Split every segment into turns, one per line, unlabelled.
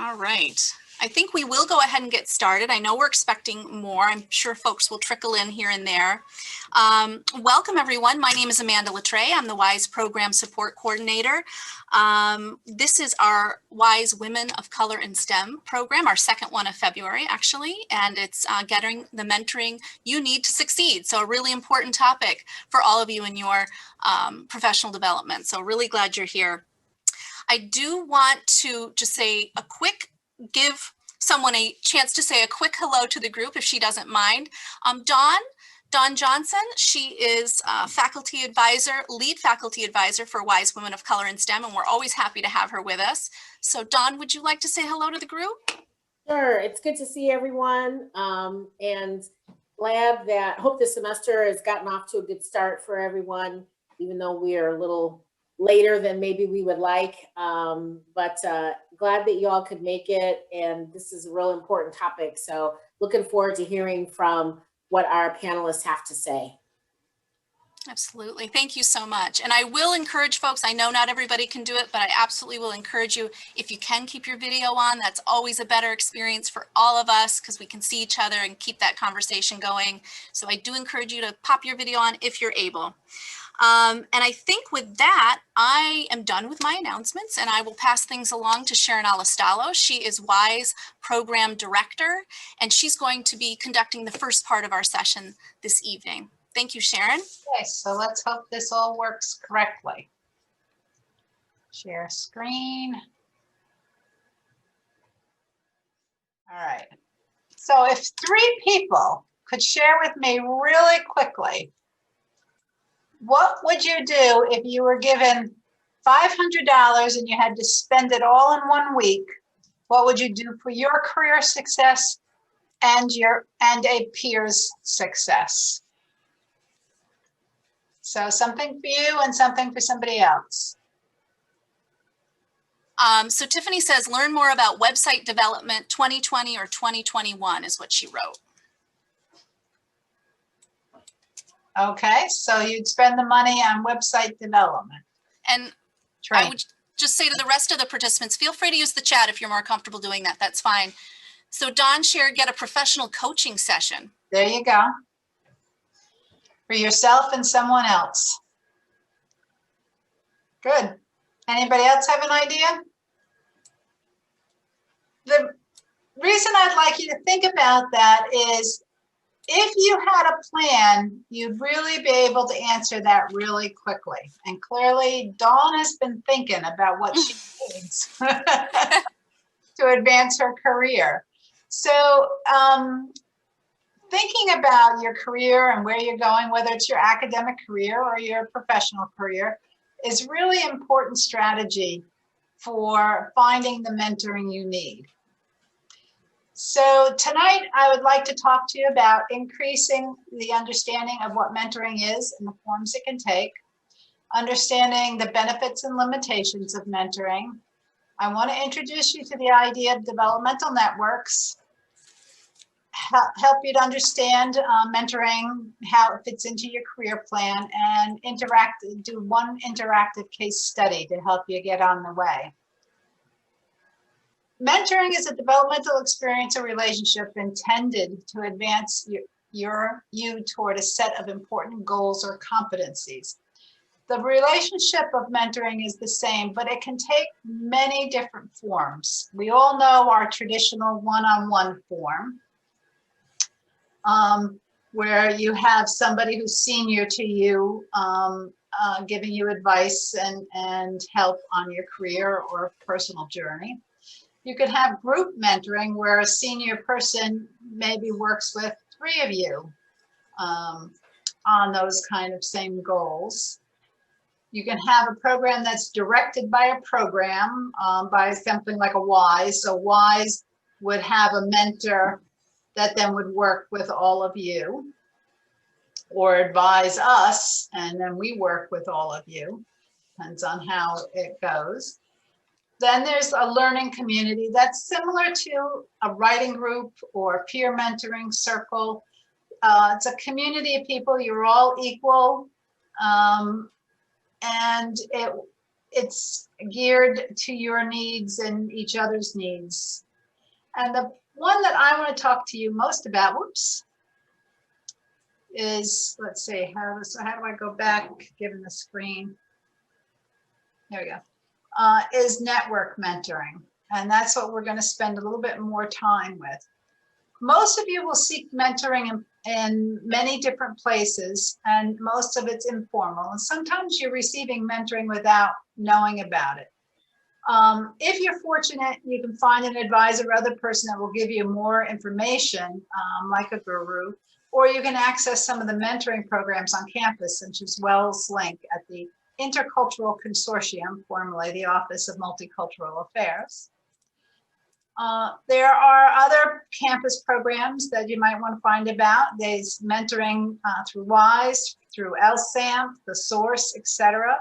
All right. I think we will go ahead and get started. I know we're expecting more. I'm sure folks will trickle in here and there. Welcome, everyone. My name is Amanda Latreille. I'm the WISE Program Support Coordinator. This is our WISE Women of Color in STEM program, our second one of February, actually, and it's getting the mentoring you need to succeed. So a really important topic for all of you in your professional development. So really glad you're here. I do want to just say give someone a chance to say a quick hello to the group if she doesn't mind. Dawn Johnson, she is lead faculty advisor for WISE Women of Color in STEM, and we're always happy to have her with us. So Dawn, would you like to say hello to the group?
Sure, it's good to see everyone, and hope this semester has gotten off to a good start for everyone, even though we are a little later than maybe we would like, but glad that you all could make it, and this is a real important topic, so looking forward to hearing from what our panelists have to say.
Absolutely. Thank you so much. And I will encourage folks, I know not everybody can do it, but I absolutely will encourage you, if you can keep your video on, that's always a better experience for all of us because we can see each other and keep that conversation going. So I do encourage you to pop your video on if you're able. And I think with that, I am done with my announcements and I will pass things along to Sharon Alistalo. She is WISE Program Director, and she's going to be conducting the first part of our session this evening. Thank you, Sharon.
Okay, so let's hope this all works correctly. Share screen. All right. So if 3 people could share with me really quickly, what would you do if you were given $500 and you had to spend it all in 1 week? What would you do for your career success and a peer's success? So something for you and something for somebody else.
So Tiffany says, learn more about website development 2020 or 2021 is what she wrote.
Okay, so you'd spend the money on website development.
And I would just say to the rest of the participants, feel free to use the chat if you're more comfortable doing that, that's fine. So Dawn shared, get a professional coaching session.
There you go. For yourself and someone else. Good. Anybody else have an idea? The reason I'd like you to think about that is if you had a plan, you'd really be able to answer that really quickly. And clearly, Dawn has been thinking about what she needs to advance her career. So, thinking about your career and where you're going, whether it's your academic career or your professional career, is really important strategy for finding the mentoring you need. So tonight, I would like to talk to you about increasing the understanding of what mentoring is and the forms it can take, understanding the benefits and limitations of mentoring. I want to introduce you to the idea of developmental networks, help you to understand mentoring, how it fits into your career plan, and do one interactive case study to help you get on the way. Mentoring is a developmental experience or relationship intended to advance you toward a set of important goals or competencies. The relationship of mentoring is the same, but it can take many different forms. We all know our traditional one-on-one form, where you have somebody who's senior to you, giving you advice and help on your career or personal journey. You could have group mentoring where a senior person maybe works with 3 of you on those kind of same goals. You can have a program that's directed by a program, by something like a WISE. So WISE would have a mentor that then would work with all of you or advise us, and then we work with all of you. Depends on how it goes. Then there's a learning community that's similar to a writing group or peer mentoring circle. It's a community of people, you're all equal, and it's geared to your needs and each other's needs. And the one that I want to talk to you most about, whoops, is, let's see, how do I go back given the screen? There we go. Is network mentoring. And that's what we're going to spend a little bit more time with. Most of you will seek mentoring in many different places, and most of it's informal. And sometimes you're receiving mentoring without knowing about it. If you're fortunate, you can find an advisor or other person that will give you more information, like a guru, or you can access some of the mentoring programs on campus, such as Wells Link at the Intercultural Consortium, formerly the Office of Multicultural Affairs. There are other campus programs that you might want to find about. There's mentoring through WISE, through LSAMP, The Source, etc.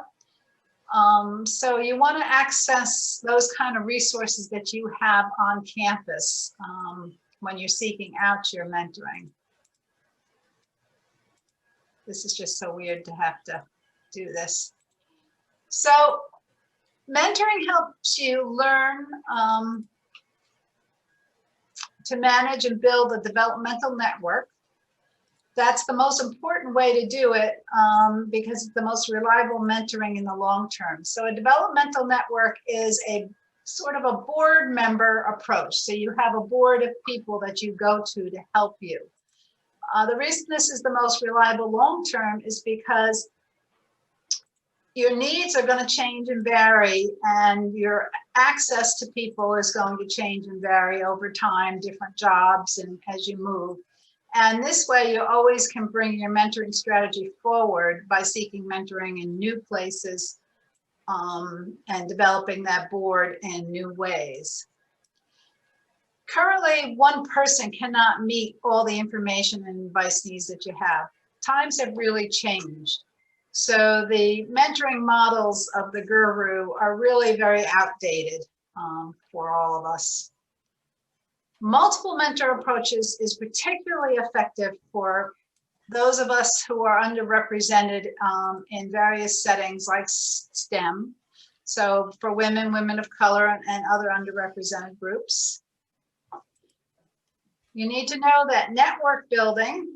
So you want to access those kind of resources that you have on campus when you're seeking out your mentoring. This is just so weird to have to do this. So mentoring helps you learn to manage and build a developmental network. That's the most important way to do it because it's the most reliable mentoring in the long term. So a developmental network is a sort of a board member approach. So you have a board of people that you go to help you. The reason this is the most reliable long term is because your needs are going to change and vary, and your access to people is going to change and vary over time, different jobs and as you move. And this way you always can bring your mentoring strategy forward by seeking mentoring in new places and developing that board in new ways. Currently, one person cannot meet all the information and advice needs that you have. Times have really changed. So the mentoring models of the guru are really very outdated for all of us. Multiple mentor approaches is particularly effective for those of us who are underrepresented in various settings like STEM. So for women, women of color, and other underrepresented groups. You need to know that network building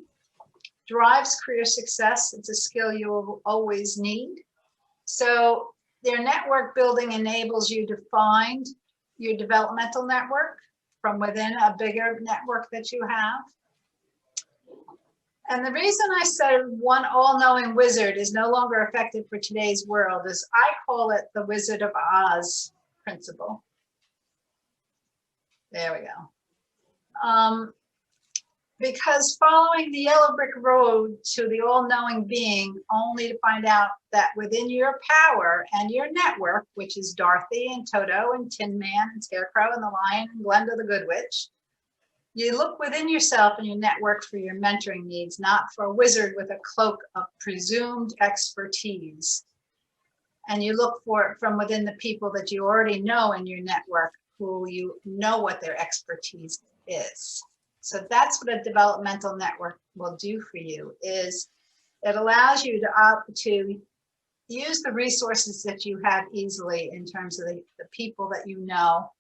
drives career success. It's a skill you will always need. So their network building enables you to find your developmental network from within a bigger network that you have. And the reason I said one all-knowing wizard is no longer effective for today's world is I call it the Wizard of Oz principle. There we go. Because following the yellow brick road to the all-knowing being, only to find out that within your power and your network, which is Dorothy and Toto and Tin Man and Scarecrow and the Lion and Glenda the Good Witch, you look within yourself and your network for your mentoring needs, not for a wizard with a cloak of presumed expertise. And you look for it from within the people that you already know in your network, who you know what their expertise is. So that's what a developmental network will do for you, is it allows you to use the resources that you have easily in terms of the people that you know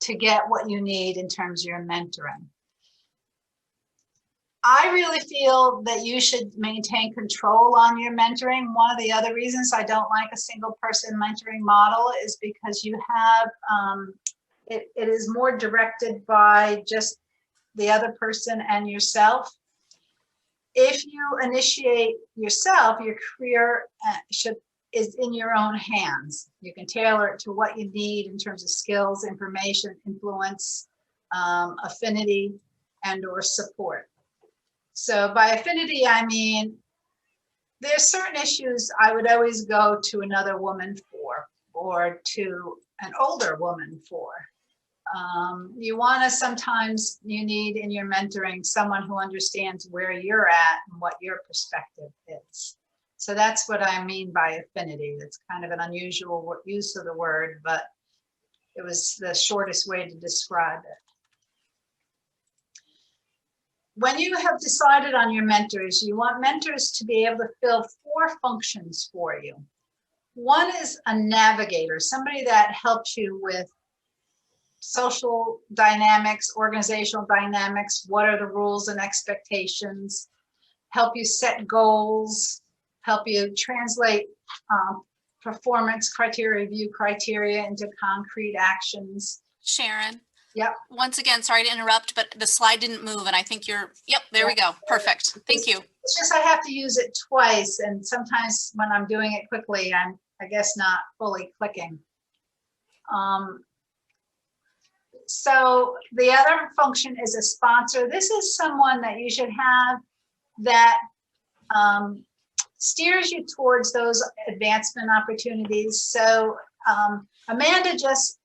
to get what you need in terms of your mentoring. I really feel that you should maintain control on your mentoring. One of the other reasons I don't like a single person mentoring model is because you have it is more directed by just the other person and yourself. If you initiate yourself, your career is in your own hands. You can tailor it to what you need in terms of skills, information, influence, affinity, and or support. So by affinity, I mean, there's certain issues I would always go to another woman for, or to an older woman for. You want to sometimes, you need in your mentoring someone who understands where you're at and what your perspective is. So that's what I mean by affinity. It's kind of an unusual use of the word, but it was the shortest way to describe it. When you have decided on your mentors, you want mentors to be able to fill 4 functions for you. One is a navigator, somebody that helps you with social dynamics, organizational dynamics, what are the rules and expectations, help you set goals, help you translate performance criteria, review criteria into concrete actions.
Sharon.
Yep.
Once again, sorry to interrupt, but the slide didn't move and I think you're, yep, there we go. Perfect. Thank you.
It's just I have to use it twice, and sometimes when I'm doing it quickly, I'm, I guess, not fully clicking. So the other function is a sponsor. This is someone that you should have that steers you towards those advancement opportunities. So Amanda just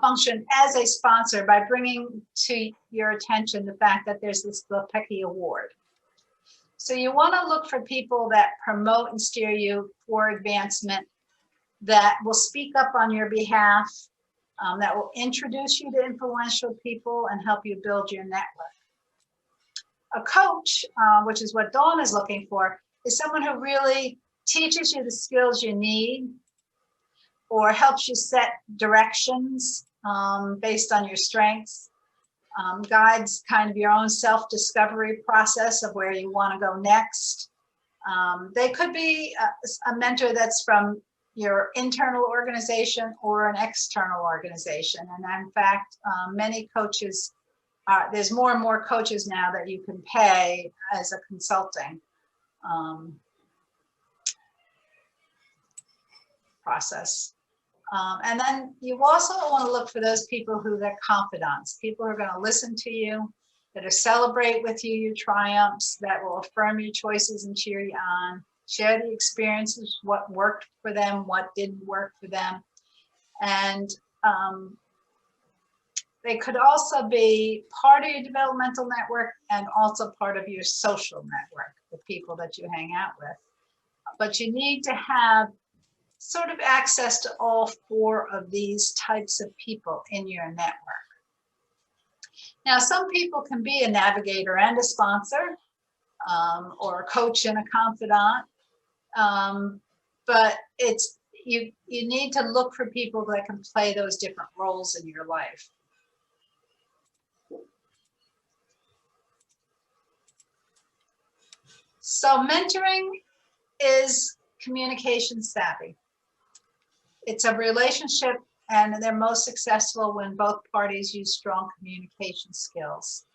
functioned as a sponsor by bringing to your attention the fact that there's this LePecki Award. So you want to look for people that promote and steer you for advancement, that will speak up on your behalf, that will introduce you to influential people and help you build your network. A coach, which is what Dawn is looking for, is someone who really teaches you the skills you need or helps you set directions based on your strengths, guides kind of your own self-discovery process of where you want to go next. They could be a mentor that's from your internal organization or an external organization. And in fact, many coaches, there's more and more coaches now that you can pay as a consulting process. And then you also want to look for those people who are confidants, people who are going to listen to you, that will celebrate with you your triumphs, that will affirm your choices and cheer you on, share the experiences, what worked for them, what didn't work for them. And they could also be part of your developmental network and also part of your social network, the people that you hang out with. But you need to have sort of access to all four of these types of people in your network. Now, some people can be a navigator and a sponsor, or a coach and a confidant, but it's you need to look for people that can play those different roles in your life. So mentoring is communication savvy. It's a relationship, and they're most successful when both parties use strong communication skills.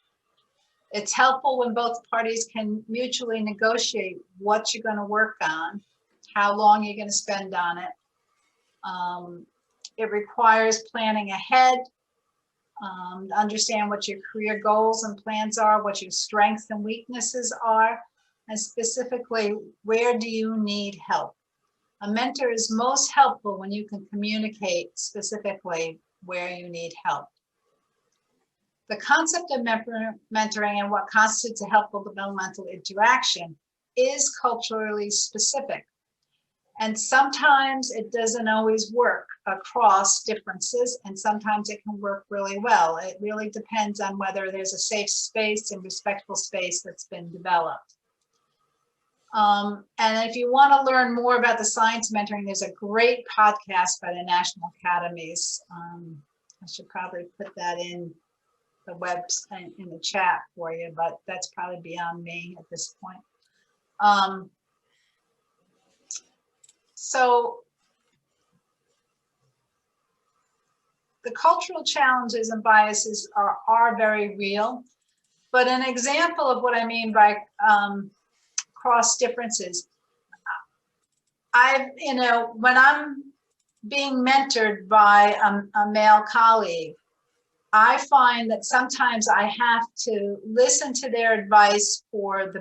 It's helpful when both parties can mutually negotiate what you're going to work on, how long you're going to spend on it. It requires planning ahead, understand what your career goals and plans are, what your strengths and weaknesses are, and specifically, where do you need help? A mentor is most helpful when you can communicate specifically where you need help. The concept of mentoring and what constitutes a helpful developmental interaction is culturally specific. And sometimes it doesn't always work across differences, and sometimes it can work really well. It really depends on whether there's a safe space and respectful space that's been developed. And if you want to learn more about the science of mentoring, there's a great podcast by the National Academies. I should probably put that in the website in the chat for you, but that's probably beyond me at this point. So the cultural challenges and biases are very real, but an example of what I mean by cross differences, when I'm being mentored by a male colleague, I find that sometimes I have to listen to their advice for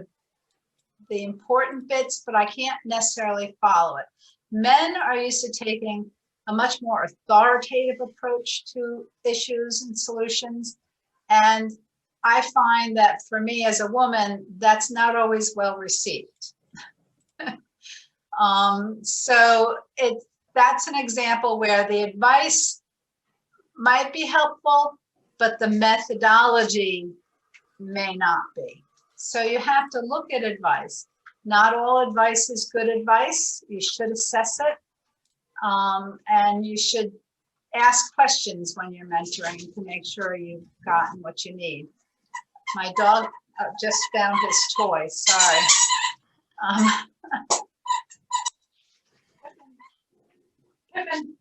the important bits, but I can't necessarily follow it. Men are used to taking a much more authoritative approach to issues and solutions. And I find that for me as a woman, that's not always well received. So that's an example where the advice might be helpful, but the methodology may not be. So you have to look at advice. Not all advice is good advice. You should assess it. And you should ask questions when you're mentoring to make sure you've gotten what you need. My dog just found his toy, sorry. Pippin.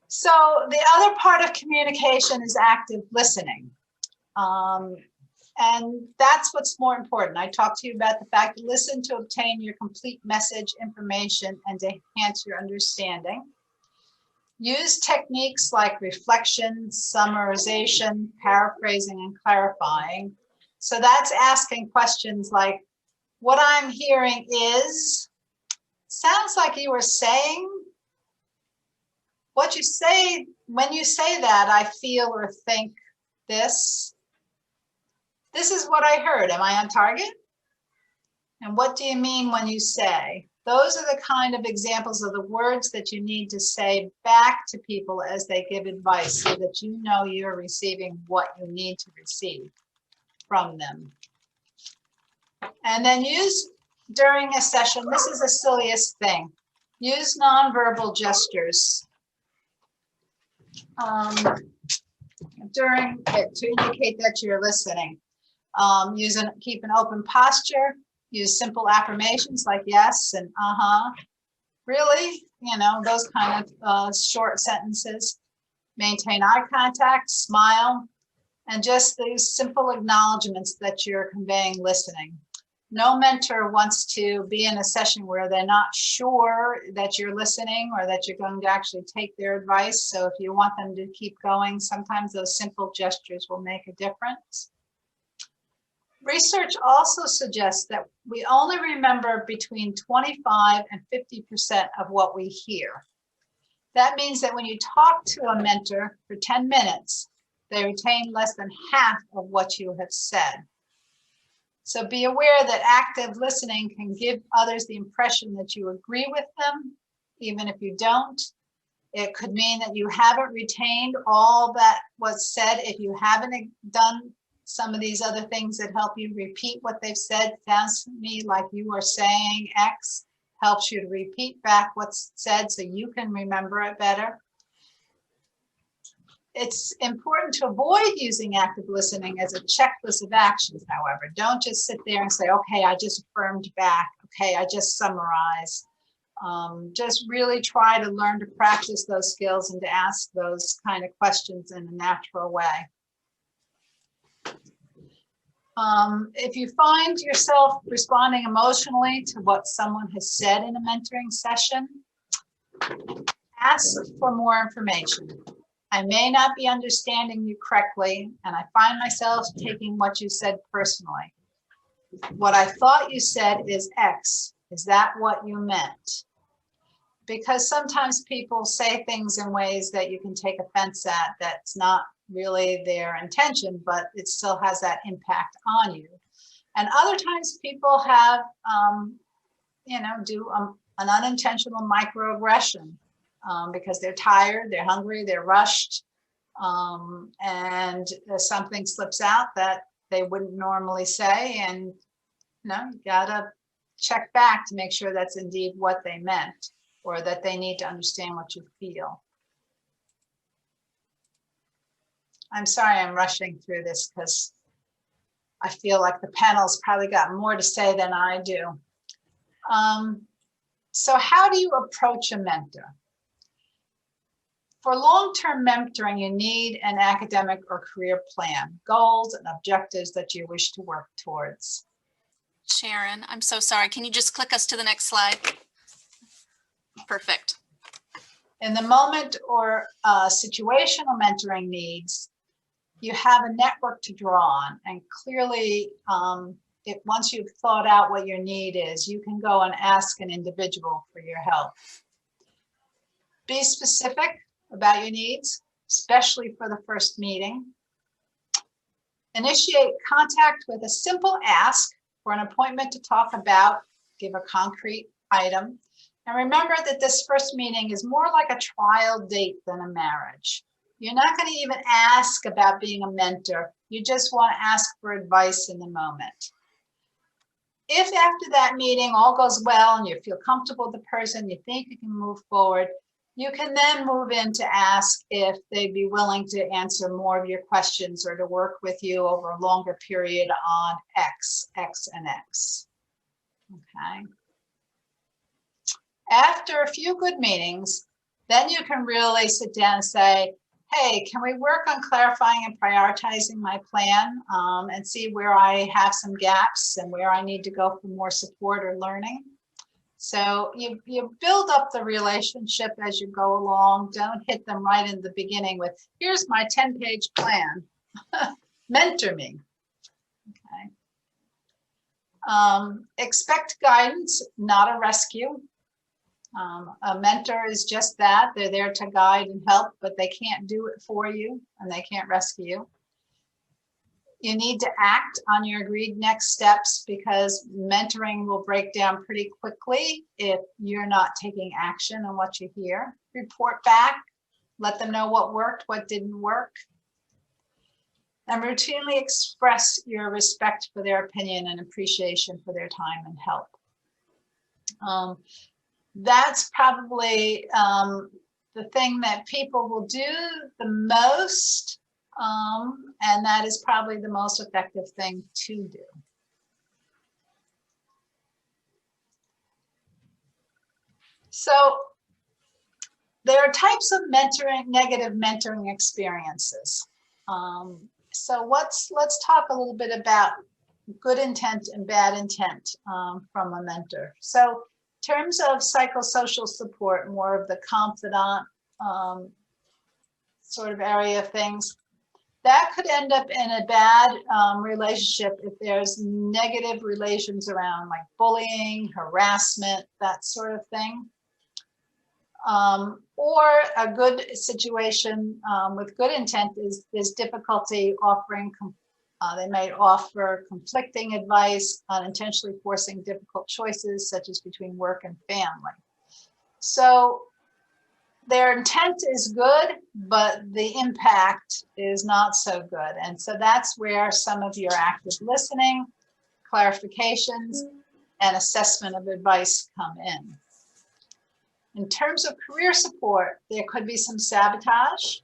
So the other part of communication is active listening. And that's what's more important. I talked to you about the fact to listen to obtain your complete message, information, and to enhance your understanding. Use techniques like reflection, summarization, paraphrasing, and clarifying. So that's asking questions like, what I'm hearing is, sounds like you were saying, what you say, when you say that, I feel or think this. This is what I heard. Am I on target? And what do you mean when you say? Those are the kind of examples of the words that you need to say back to people as they give advice so that you know you're receiving what you need to receive from them. And then use during a session, this is the silliest thing, use nonverbal gestures during it to indicate that you're listening. Keep an open posture, use simple affirmations like yes and uh-huh, really, those kind of short sentences. Maintain eye contact, smile, and just these simple acknowledgements that you're conveying listening. No mentor wants to be in a session where they're not sure that you're listening or that you're going to actually take their advice. So if you want them to keep going, sometimes those simple gestures will make a difference. Research also suggests that we only remember between 25 and 50% of what we hear. That means that when you talk to a mentor for 10 minutes, they retain less than half of what you have said. So be aware that active listening can give others the impression that you agree with them, even if you don't. It could mean that you haven't retained all that was said if you haven't done some of these other things that help you repeat what they've said. Sounds to me like you are saying X, helps you to repeat back what's said so you can remember it better. It's important to avoid using active listening as a checklist of actions, however. Don't just sit there and say, okay, I just affirmed back. Okay, I just summarized. Just really try to learn to practice those skills and to ask those kind of questions in a natural way. If you find yourself responding emotionally to what someone has said in a mentoring session, ask for more information. I may not be understanding you correctly, and I find myself taking what you said personally. What I thought you said is X. Is that what you meant? Because sometimes people say things in ways that you can take offense at that's not really their intention, but it still has that impact on you. And other times people have, do an unintentional microaggression because they're tired, they're hungry, they're rushed, and something slips out that they wouldn't normally say, and you gotta check back to make sure that's indeed what they meant, or that they need to understand what you feel. I'm sorry I'm rushing through this because I feel like the panel's probably got more to say than I do. So how do you approach a mentor? For long-term mentoring, you need an academic or career plan, goals and objectives that you wish to work towards.
Sharon, I'm so sorry. Can you just click us to the next slide? Perfect.
In the moment or situational mentoring needs, you have a network to draw on, and clearly, once you've thought out what your need is, you can go and ask an individual for your help. Be specific about your needs, especially for the first meeting. Initiate contact with a simple ask for an appointment to talk about, give a concrete item. And remember that this first meeting is more like a trial date than a marriage. You're not going to even ask about being a mentor. You just want to ask for advice in the moment. If after that meeting all goes well and you feel comfortable with the person, you think you can move forward, you can then move in to ask if they'd be willing to answer more of your questions or to work with you over a longer period on X, and X. Okay. After a few good meetings, then you can really sit down and say, hey, can we work on clarifying and prioritizing my plan and see where I have some gaps and where I need to go for more support or learning? So you build up the relationship as you go along. Don't hit them right in the beginning with, here's my 10-page plan. Mentor me. Okay. Expect guidance, not a rescue. A mentor is just that. They're there to guide and help, but they can't do it for you and they can't rescue you. You need to act on your agreed next steps because mentoring will break down pretty quickly if you're not taking action on what you hear. Report back, let them know what worked, what didn't work. And routinely express your respect for their opinion and appreciation for their time and help. That's probably the thing that people will do the most, and that is probably the most effective thing to do. So there are types of mentoring, negative mentoring experiences. So let's talk a little bit about good intent and bad intent from a mentor. So in terms of psychosocial support, more of the confidant sort of area of things, that could end up in a bad relationship if there's negative relations around like bullying, harassment, that sort of thing. Or a good situation with good intent is difficulty offering, they might offer conflicting advice, unintentionally forcing difficult choices such as between work and family. So their intent is good, but the impact is not so good. And so that's where some of your active listening, clarifications, and assessment of advice come in. In terms of career support, there could be some sabotage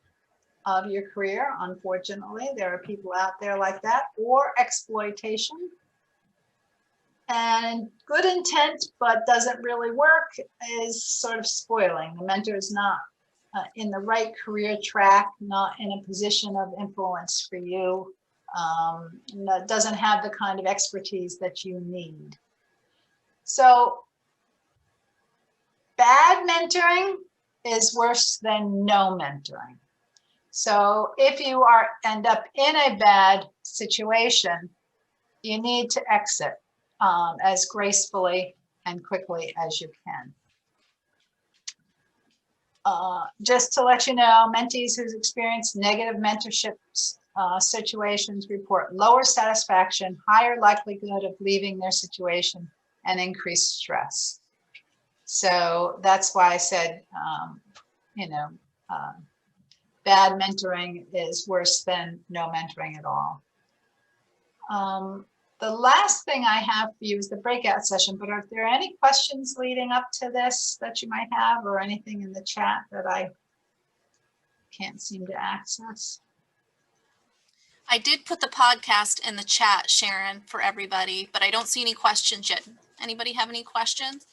of your career. Unfortunately, there are people out there like that, or exploitation. And good intent, but doesn't really work, is sort of spoiling. The mentor is not in the right career track, not in a position of influence for you, doesn't have the kind of expertise that you need. So bad mentoring is worse than no mentoring. So if you end up in a bad situation, you need to exit as gracefully and quickly as you can. Just to let you know, mentees who's experienced negative mentorship situations report lower satisfaction, higher likelihood of leaving their situation, and increased stress. So that's why I said, bad mentoring is worse than no mentoring at all. The last thing I have for you is the breakout session, but are there any questions leading up to this that you might have, or anything in the chat that I can't seem to access?
I did put the podcast in the chat, Sharon, for everybody, but I don't see any questions yet. Anybody have any questions?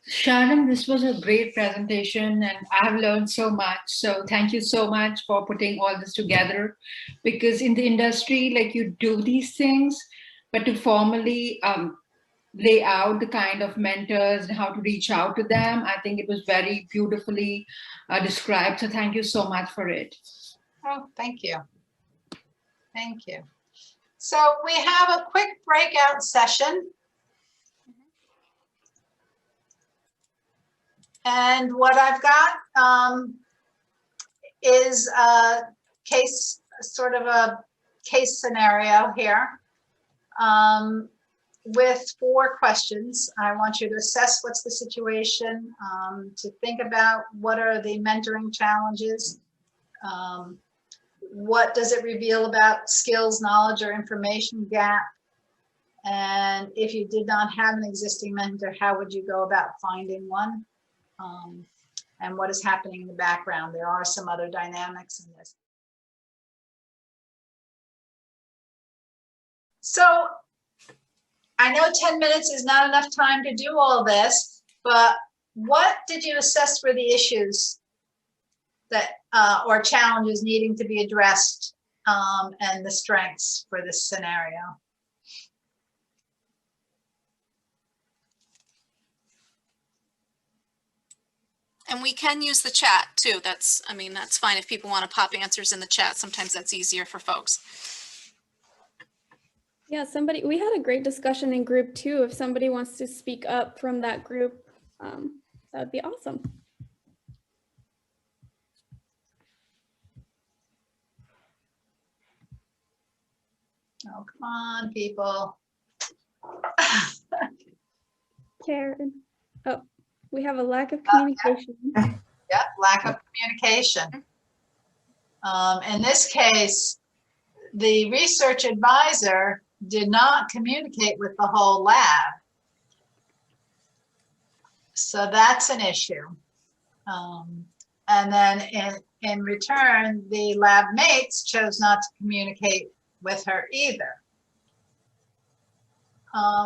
Sharon, this was a great presentation and I've learned so much. So thank you so much for putting all this together, because in the industry, like, you do these things, but to formally lay out the kind of mentors and how to reach out to them, I think it was very beautifully described. So thank you so much for it.
Oh, thank you. Thank you. So we have a quick breakout session. And what I've got is a case, sort of a case scenario here with 4 questions. I want you to assess what's the situation, to think about what are the mentoring challenges, What does it reveal about skills, knowledge, or information gap? And if you did not have an existing mentor, how would you go about finding one? And what is happening in the background? There are some other dynamics in this. So I know 10 minutes is not enough time to do all this, but what did you assess were the issues that or challenges needing to be addressed, and the strengths for this scenario?
And we can use the chat too. That's fine if people want to pop answers in the chat. Sometimes that's easier for folks.
Yeah, we had a great discussion in group too. If somebody wants to speak up from that group, that would be awesome.
Oh, come on, people.
Karen. Oh, we have a lack of communication.
Yeah, lack of communication. In this case, the research advisor did not communicate with the whole lab. So that's an issue. And then in return, the lab mates chose not to communicate with her either.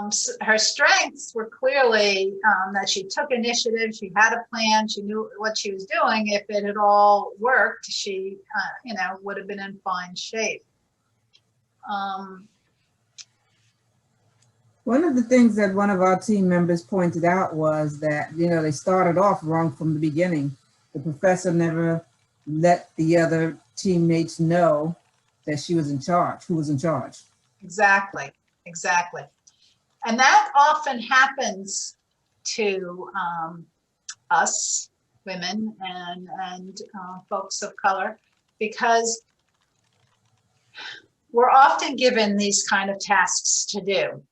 So her strengths were clearly that she took initiative, she had a plan, she knew what she was doing. If it had all worked, she, would have been in fine shape.
One of the things that one of our team members pointed out was that, they started off wrong from the beginning. The professor never let the other teammates know that she was in charge, who was in charge.
Exactly. And that often happens to us women and folks of color, because we're often given these kind of tasks to do,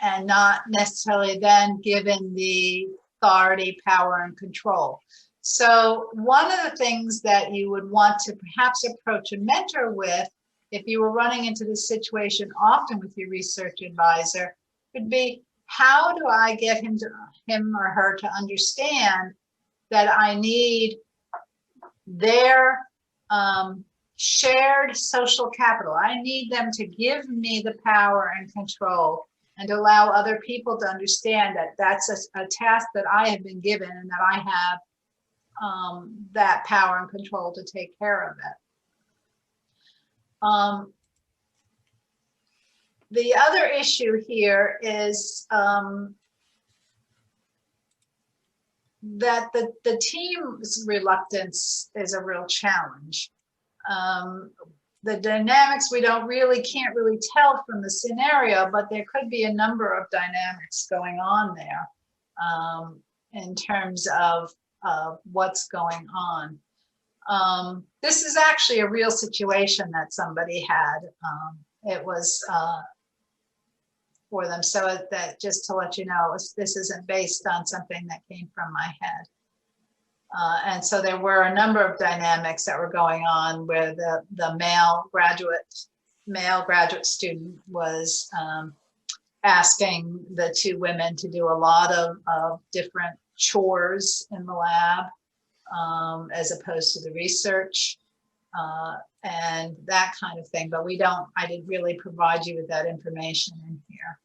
and not necessarily then given the authority, power, and control. So one of the things that you would want to perhaps approach a mentor with, if you were running into this situation often with your research advisor, would be, how do I get him or her to understand that I need their shared social capital? I need them to give me the power and control, and allow other people to understand that that's a task that I have been given, and that I have that power and control to take care of it. The other issue here is that the team's reluctance is a real challenge. The dynamics we can't really tell from the scenario, but there could be a number of dynamics going on there in terms of what's going on. This is actually a real situation that somebody had. It was for them. So that, just to let you know, this isn't based on something that came from my head. And so there were a number of dynamics that were going on where the male graduate student was asking the two women to do a lot of different chores in the lab, as opposed to the research, and that kind of thing. But I didn't really provide you with that information in here.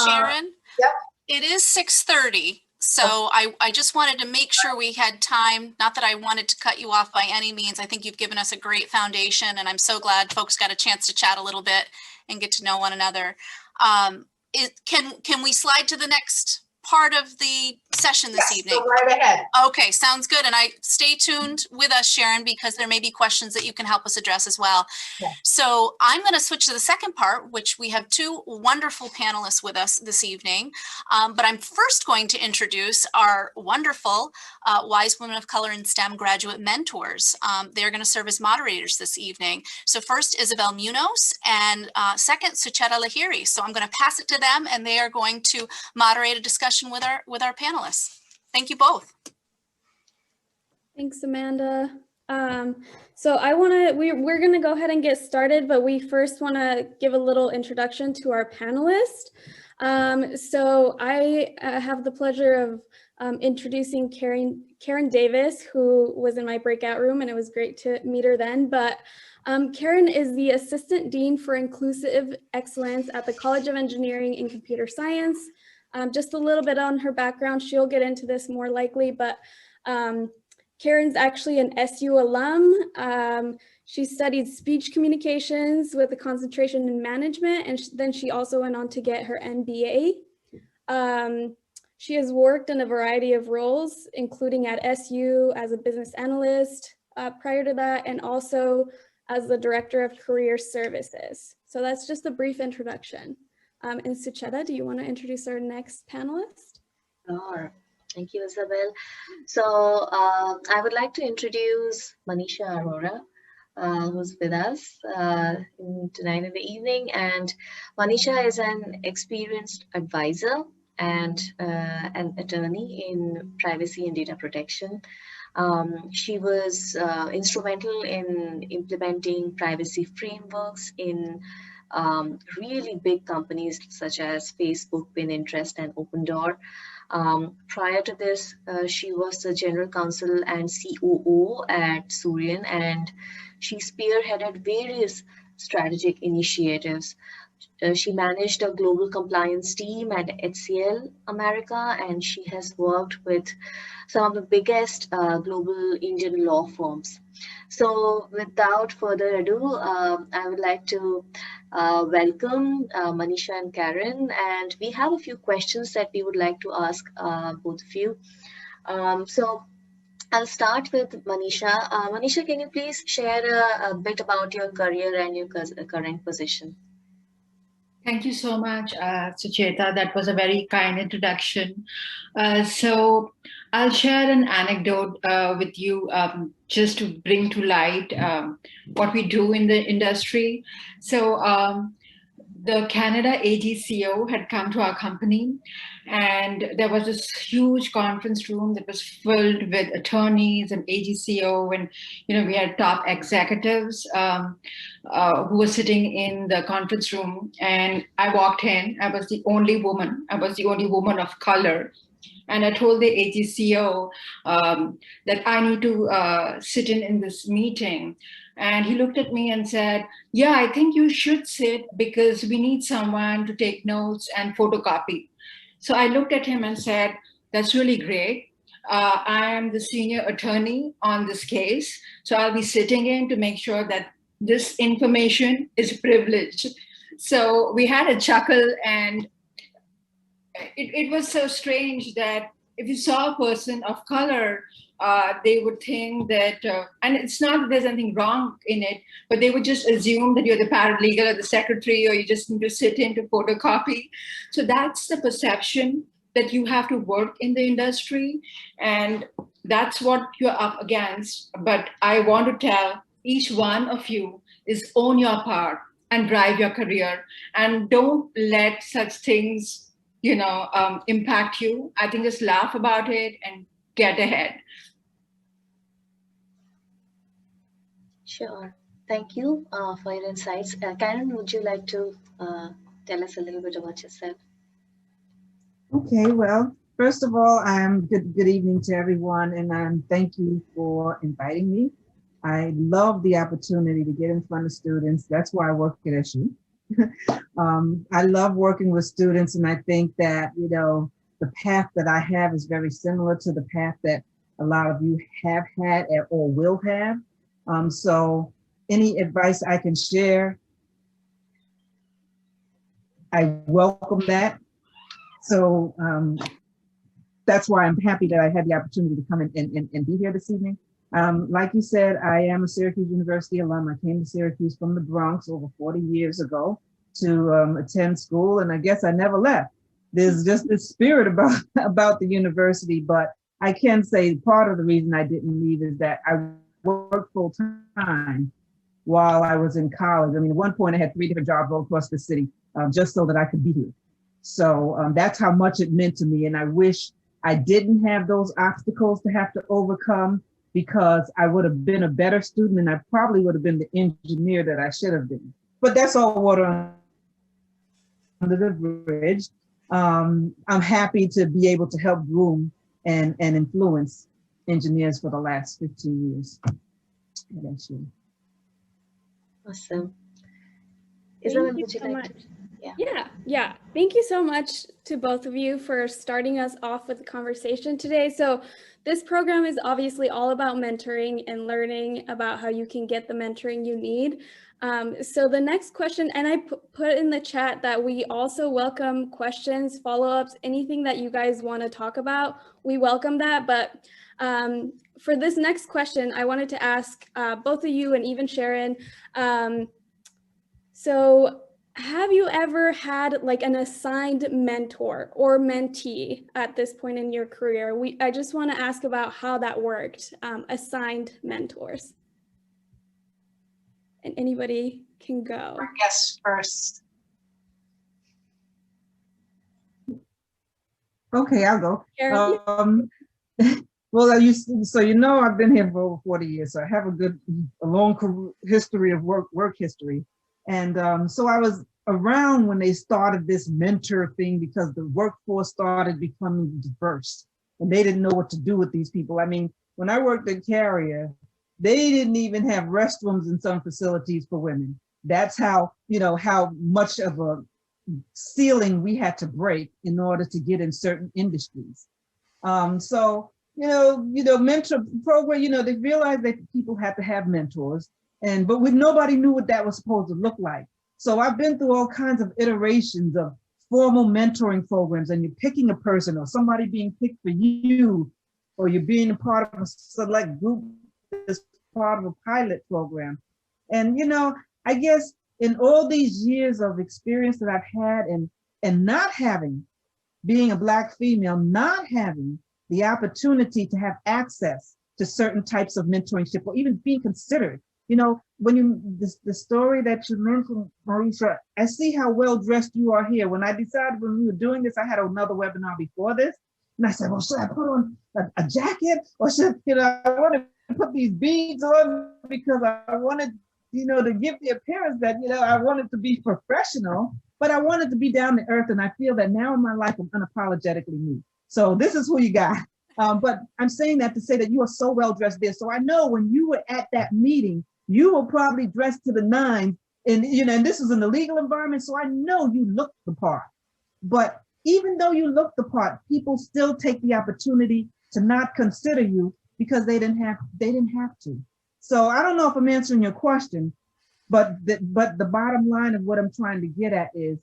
Sharon?
Yep.
It is 6:30. So I just wanted to make sure we had time, not that I wanted to cut you off by any means. I think you've given us a great foundation, and I'm so glad folks got a chance to chat a little bit and get to know one another. Can we slide to the next part of the session this evening?
Go right ahead.
Okay, sounds good. And stay tuned with us, Sharon, because there may be questions that you can help us address as well.
Yeah.
So I'm going to switch to the second part, which we have two wonderful panelists with us this evening. But I'm first going to introduce our wonderful Wise Women of Color in STEM graduate mentors. They're going to serve as moderators this evening. So first, Isabel Munoz, and second, Sucheta Lahiri. So I'm going to pass it to them, and they are going to moderate a discussion with our panelists. Thank you both.
Thanks, Amanda. So we're gonna go ahead and get started, but we first wanna give a little introduction to our panelist. So I have the pleasure of introducing Karen Davis, who was in my breakout room, and it was great to meet her then. But Karen is the Assistant Dean for Inclusive Excellence at the College of Engineering and Computer Science. Just a little bit on her background, she'll get into this more likely, but Karen's actually an SU alum. She studied speech communications with a concentration in management, and then she also went on to get her MBA. She has worked in a variety of roles, including at SU as a business analyst prior to that, and also as the Director of Career Services. So that's just a brief introduction. And Sucheta, do you want to introduce our next panelist?
Sure. Thank you, Isabel. So I would like to introduce Manisha Arora, who's with us tonight in the evening. And Manisha is an experienced advisor and an attorney in privacy and data protection. She was instrumental in implementing privacy frameworks in really big companies such as Facebook, Pinterest, and OpenDoor. Prior to this, she was the general counsel and COO at Surian, and she spearheaded various strategic initiatives. She managed a global compliance team at HCL America, and she has worked with some of the biggest global Indian law firms. So without further ado, I would like to welcome Manisha and Karen, and we have a few questions that we would like to ask both of you. So I'll start with Manisha. Manisha, can you please share a bit about your career and your current position?
Thank you so much, Sucheta. That was a very kind introduction. So I'll share an anecdote with you just to bring to light what we do in the industry. So the Canada AGCO had come to our company, and there was this huge conference room that was filled with attorneys and AGCO, and we had top executives who were sitting in the conference room. And I walked in. I was the only woman. I was the only woman of color. And I told the AGCO that I need to sit in this meeting. And he looked at me and said, yeah, I think you should sit because we need someone to take notes and photocopy. So I looked at him and said, that's really great. I am the senior attorney on this case. So I'll be sitting in to make sure that this information is privileged. So we had a chuckle, and it was so strange that if you saw a person of color, they would think that, and it's not that there's anything wrong in it, but they would just assume that you're the paralegal or the secretary, or you just need to sit in to photocopy. So that's the perception that you have to work in the industry, and that's what you're up against. But I want to tell each one of you is own your part and drive your career, and don't let such things impact you. I think just laugh about it and get ahead.
Sure. Thank you for your insights. Karen, would you like to tell us a little bit about yourself?
Okay, well, first of all, good evening to everyone, and thank you for inviting me. I love the opportunity to get in front of students. That's why I work at SU. I love working with students, and I think that, the path that I have is very similar to the path that a lot of you have had or will have. So any advice I can share, I welcome that. So that's why I'm happy that I had the opportunity to come and be here this evening. Like you said, I am a Syracuse University alum. I came to Syracuse from the Bronx over 40 years ago to attend school, and I guess I never left. There's just this spirit about the university, but I can say part of the reason I didn't leave is that I worked full time while I was in college. I mean, at one point I had 3 different jobs all across the city just so that I could be here. So that's how much it meant to me, and I wish I didn't have those obstacles to have to overcome, because I would have been a better student and I probably would have been the engineer that I should have been. But that's all water under the bridge. I'm happy to be able to help groom and influence engineers for the last 15 years.
Awesome.
Thank
Isabel,
you
would you
so
like
much.
to?
Yeah. Thank you so much to both of you for starting us off with the conversation today. So this program is obviously all about mentoring and learning about how you can get the mentoring you need. So the next question, and I put in the chat that we also welcome questions, follow-ups, anything that you guys want to talk about. We welcome that. But for this next question, I wanted to ask both of you and even Sharon, so have you ever had like an assigned mentor or mentee at this point in your career? I just want to ask about how that worked, assigned mentors. And anybody can go.
Our guests first.
Okay, I'll go.
Sharon?
Well, I've been here for over 40 years, so I have a long history of work history. And so I was around when they started this mentor thing because the workforce started becoming diverse and they didn't know what to do with these people. I mean, when I worked at Carrier, they didn't even have restrooms in some facilities for women. That's how much of a ceiling we had to break in order to get in certain industries. So mentor program, they realized that people had to have mentors, but nobody knew what that was supposed to look like. So I've been through all kinds of iterations of formal mentoring programs, and you're picking a person or somebody being picked for you, or you're being a part of a select group as part of a pilot program. And, I guess in all these years of experience that I've had and not having, being a Black female, not having the opportunity to have access to certain types of mentorship or even being considered. The story that you mentioned, Marisha, I see how well dressed you are here. When we were doing this, I had another webinar before this, and I said, well, should I put on a jacket, or should, I want to put these beads on because I wanted, to give the appearance that, I wanted to be professional, but I wanted to be down to earth. And I feel that now in my life, I'm unapologetically me. So this is who you got. But I'm saying that to say that you are so well dressed there. So I know when you were at that meeting, you were probably dressed to the nines, and this is in the legal environment. So I know you looked the part. But even though you looked the part, people still take the opportunity to not consider you because they didn't have to. So I don't know if I'm answering your question, but the bottom line of what I'm trying to get at is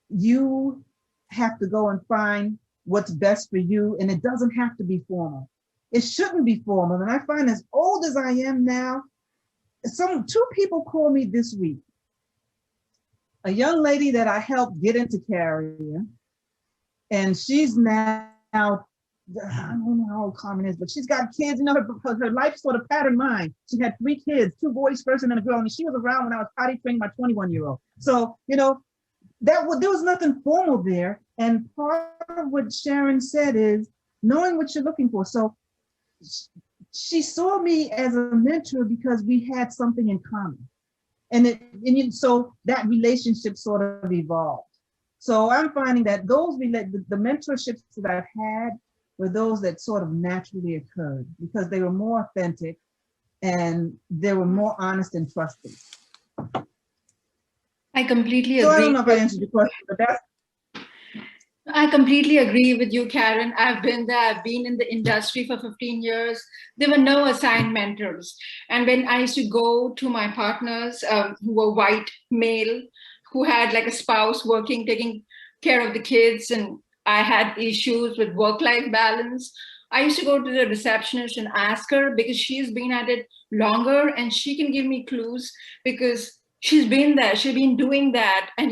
you have to go and find what's best for you, and it doesn't have to be formal. It shouldn't be formal. And I find, as old as I am now, two people called me this week. A young lady that I helped get into Carrier, and she's now, I don't know how old Carmen is, but she's got kids. Her life sort of patterned mine. She had 3 kids, 2 boys first and then a girl, and she was around when I was potty training my 21-year-old. So, there was nothing formal there. And part of what Sharon said is knowing what you're looking for. So she saw me as a mentor because we had something in common. So that relationship sort of evolved. So I'm finding that the mentorships that I've had were those that sort of naturally occurred because they were more authentic and they were more honest and trusting.
I completely agree.
So I don't know if I answered your question, but
I completely agree with you, Karen. I've been there. I've been in the industry for 15 years. There were no assigned mentors. And when I used to go to my partners who were white male, who had like a spouse working, taking care of the kids, and I had issues with work-life balance, I used to go to the receptionist and ask her because she's been at it longer and she can give me clues because she's been there, she's been doing that. And,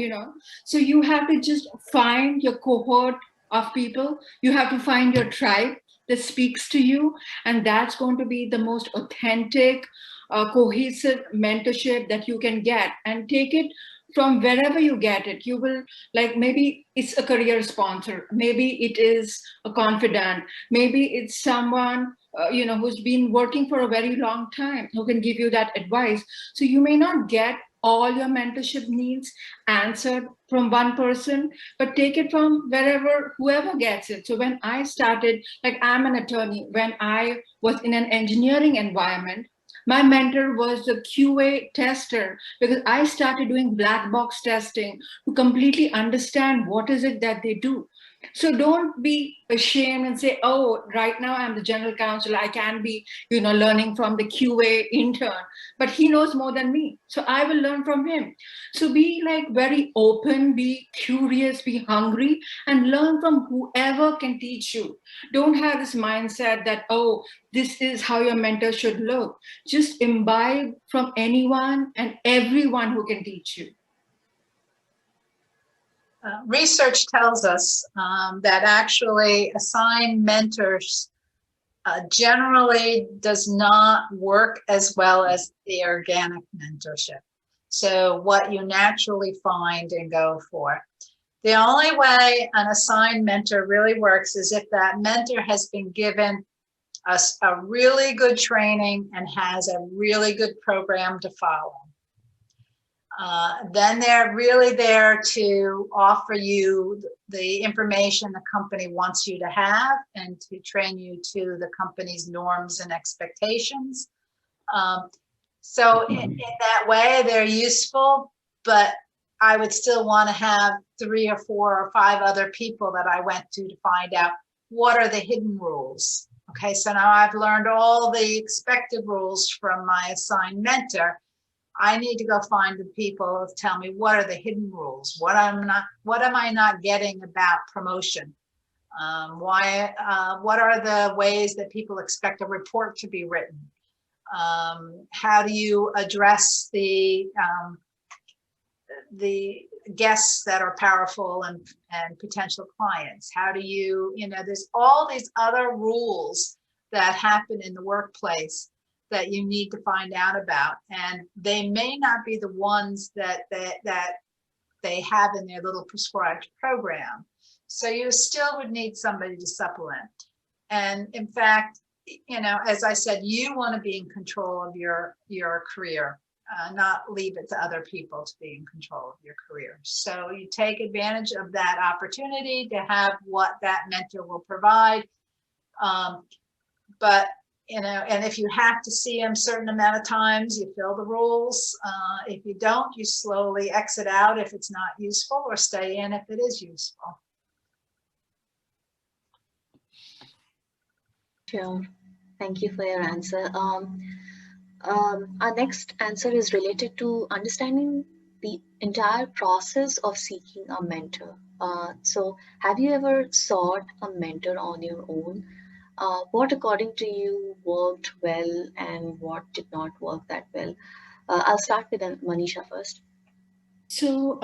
so you have to just find your cohort of people. You have to find your tribe that speaks to you. And that's going to be the most authentic, cohesive mentorship that you can get, and take it from wherever you get it. You will, like, maybe it's a career sponsor, maybe it is a confidant, maybe it's someone who's been working for a very long time, who can give you that advice. So you may not get all your mentorship needs answered from one person, but take it from whoever gets it. So when I started, like I'm an attorney, when I was in an engineering environment, my mentor was the QA tester, because I started doing black box testing to completely understand what is it that they do. So don't be ashamed and say, oh, right now I'm the general counsel, I can be, learning from the QA intern, but he knows more than me, so I will learn from him. So be like very open, be curious, be hungry, and learn from whoever can teach you. Don't have this mindset that, oh, this is how your mentor should look. Just imbibe from anyone and everyone who can teach you.
Research tells us that actually assigned mentors generally does not work as well as the organic mentorship. So what you naturally find and go for. The only way an assigned mentor really works is if that mentor has been given a really good training and has a really good program to follow. Then they're really there to offer you the information the company wants you to have and to train you to the company's norms and expectations. So in that way, they're useful, but I would still want to have 3 or 4 or 5 other people that I went to find out what are the hidden rules. Okay, so now I've learned all the expected rules from my assigned mentor. I need to go find the people who tell me what are the hidden rules. What am I not getting about promotion? What are the ways that people expect a report to be written? How do you address the guests that are powerful and potential clients? How do you, there's all these other rules that happen in the workplace that you need to find out about, and they may not be the ones that they have in their little prescribed program. So you still would need somebody to supplement. And in fact, as I said, you want to be in control of your career, not leave it to other people to be in control of your career. So you take advantage of that opportunity to have what that mentor will provide. But and if you have to see them a certain amount of times, you fill the rules. If you don't, you slowly exit out if it's not useful, or stay in if it is useful.
Sure. Thank you for your answer. Our next answer is related to understanding the entire process of seeking a mentor. So have you ever sought a mentor on your own? What, according to you, worked well and what did not work that well? I'll start with Manisha first.
So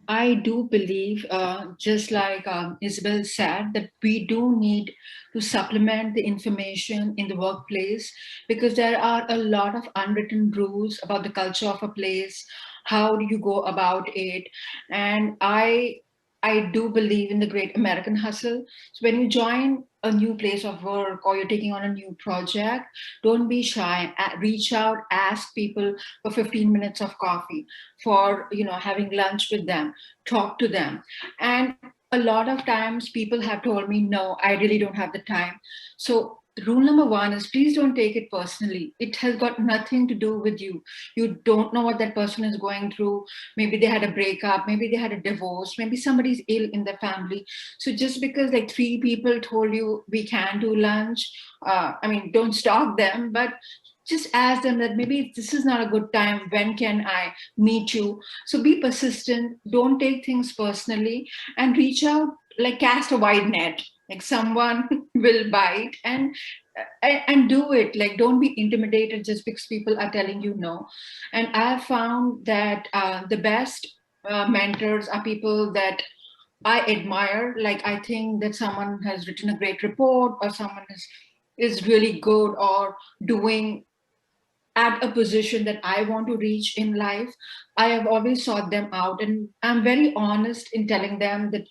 I do believe, just like Isabel said, that we do need to supplement the information in the workplace, because there are a lot of unwritten rules about the culture of a place. How do you go about it? And I do believe in the great American hustle. So when you join a new place of work or you're taking on a new project, don't be shy. Reach out, ask people for 15 minutes of coffee, for having lunch with them, talk to them. And a lot of times people have told me, no, I really don't have the time. So rule number 1 is, please don't take it personally. It has got nothing to do with you. You don't know what that person is going through. Maybe they had a breakup, maybe they had a divorce, maybe somebody's ill in their family. So just because like 3 people told you we can do lunch, don't stalk them, but just ask them that maybe this is not a good time. When can I meet you? So be persistent. Don't take things personally, and reach out, like cast a wide net. Like someone will bite, and do it. Like, don't be intimidated just because people are telling you no. And I've found that the best mentors are people that I admire. Like, I think that someone has written a great report, or someone is really good or doing at a position that I want to reach in life. I have always sought them out, and I'm very honest in telling them that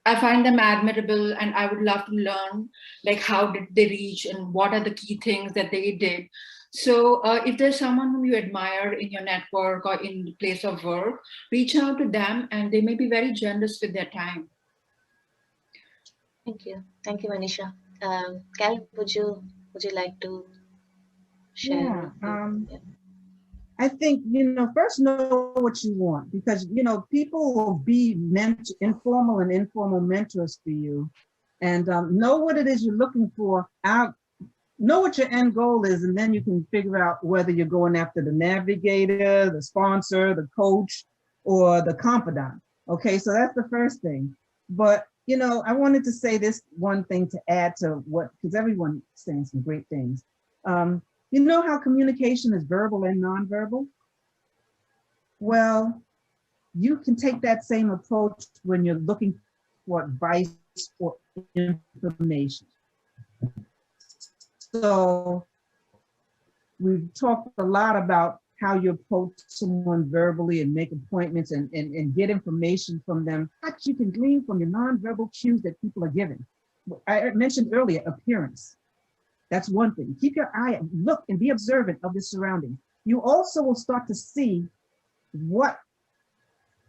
I find them admirable, and I would love to learn like how did they reach and what are the key things that they did. So if there's someone whom you admire in your network or in the place of work, reach out to them, and they may be very generous with their time.
Thank you, Manisha. Karen, would you like to share?
Yeah, I think, you know, first know what you want, because, you know, people will be informal and informal mentors for you, and know what it is you're looking for out, know what your end goal is, and then you can figure out whether you're going after the navigator, the sponsor, the coach, or the confidant. Okay, so that's the first thing. But, you know, I wanted to say this one thing to add to what, because everyone's saying some great things. You know how communication is verbal and nonverbal? Well, you can take that same approach when you're looking for advice or information. So we've talked a lot about how you approach someone verbally and make appointments and get information from them, what you can glean from your nonverbal cues that people are giving. I mentioned earlier, appearance. That's one thing. Keep your eye, look and be observant of the surroundings. You also will start to see